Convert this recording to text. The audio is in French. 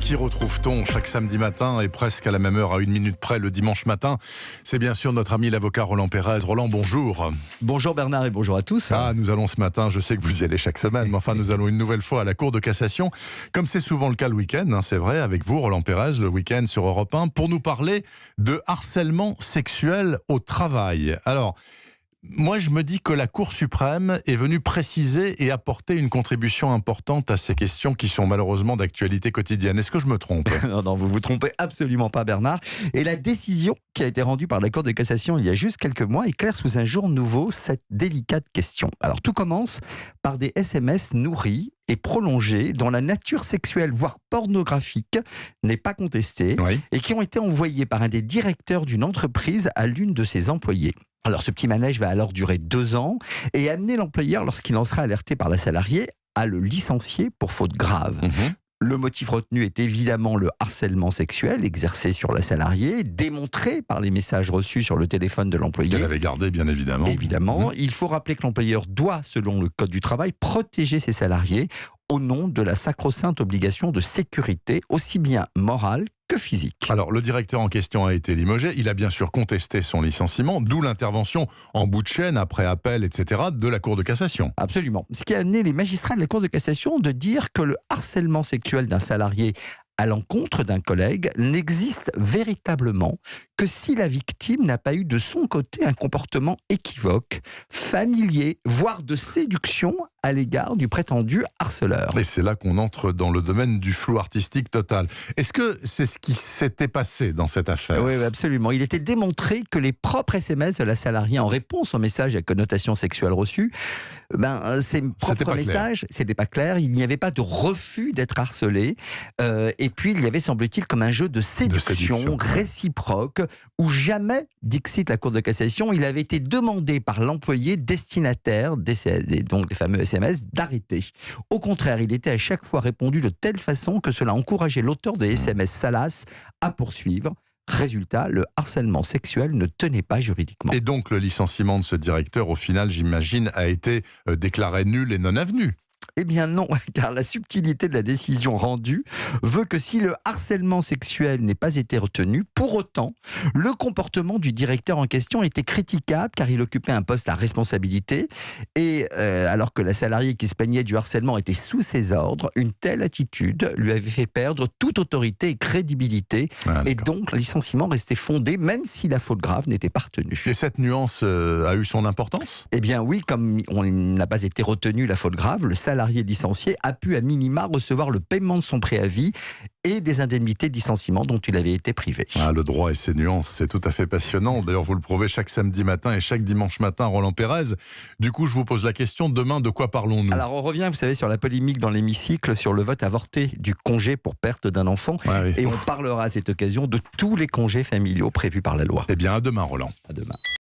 Qui retrouve-t-on chaque samedi matin et presque à la même heure, à 1 minute près, le dimanche matin? C'est bien sûr notre ami l'avocat Roland Pérez. Roland, bonjour. Bonjour Bernard et bonjour à tous. Nous allons ce matin, je sais que vous y allez chaque semaine, mais enfin nous allons une nouvelle fois à la Cour de cassation, comme c'est souvent le cas le week-end, c'est vrai, avec vous Roland Pérez, le week-end sur Europe 1, pour nous parler de harcèlement sexuel au travail. Alors, moi, je me dis que la Cour suprême est venue préciser et apporter une contribution importante à ces questions qui sont malheureusement d'actualité quotidienne. Est-ce que je me trompe? Non, vous vous trompez absolument pas Bernard. Et la décision qui a été rendue par la Cour de cassation il y a juste quelques mois éclaire sous un jour nouveau cette délicate question. Alors tout commence par des SMS nourris et prolongés dont la nature sexuelle, voire pornographique, n'est pas contestée, Oui. et qui ont été envoyés par un des directeurs d'une entreprise à l'une de ses employées. Alors ce petit manège va alors durer 2 ans et amener l'employeur, lorsqu'il en sera alerté par la salariée, à le licencier pour faute grave. Le motif retenu est évidemment le harcèlement sexuel exercé sur la salariée, démontré par les messages reçus sur le téléphone de l'employé. Qu'elle avait gardé, bien évidemment. Évidemment, il faut rappeler que l'employeur doit, selon le Code du travail, protéger ses salariés au nom de la sacro-sainte obligation de sécurité, aussi bien morale que physique. Alors, le directeur en question a été limogé. Il a bien sûr contesté son licenciement, d'où l'intervention en bout de chaîne, après appel, etc., de la Cour de cassation. Absolument. Ce qui a amené les magistrats de la Cour de cassation de dire que le harcèlement sexuel d'un salarié à l'encontre d'un collègue n'existe véritablement que si la victime n'a pas eu de son côté un comportement équivoque, familier, voire de séduction à l'égard du prétendu harceleur. Et c'est là qu'on entre dans le domaine du flou artistique total. Est-ce que c'est ce qui s'était passé dans cette affaire? Oui, absolument. Il était démontré que les propres SMS de la salariée en réponse aux messages à connotation sexuelle reçus, ces propres messages, c'était pas clair. Il n'y avait pas de refus d'être harcelé. Et puis, il y avait, semble-t-il, comme un jeu de séduction réciproque où jamais, dixit la Cour de cassation, il avait été demandé par l'employé destinataire, donc des fameux SMS, d'arrêter. Au contraire, il était à chaque fois répondu de telle façon que cela encourageait l'auteur des SMS salaces à poursuivre. Résultat, le harcèlement sexuel ne tenait pas juridiquement. Et donc, le licenciement de ce directeur, au final, j'imagine, a été déclaré nul et non avenu. Eh bien non, car la subtilité de la décision rendue veut que si le harcèlement sexuel n'ait pas été retenu, pour autant, le comportement du directeur en question était critiquable car il occupait un poste à responsabilité et alors que la salariée qui se plaignait du harcèlement était sous ses ordres, une telle attitude lui avait fait perdre toute autorité et crédibilité et donc le licenciement restait fondé même si la faute grave n'était pas retenue. Et cette nuance a eu son importance? Eh bien oui, comme on n'a pas été retenu la faute grave, le salarié licencié a pu à minima recevoir le paiement de son préavis et des indemnités de licenciement dont il avait été privé. Le droit et ses nuances, c'est tout à fait passionnant. D'ailleurs, vous le prouvez chaque samedi matin et chaque dimanche matin, Roland Pérez. Du coup, je vous pose la question, demain, de quoi parlons-nous? Alors, on revient, vous savez, sur la polémique dans l'hémicycle sur le vote avorté du congé pour perte d'un enfant. Oui. Et on parlera à cette occasion de tous les congés familiaux prévus par la loi. Eh bien, à demain, Roland. À demain.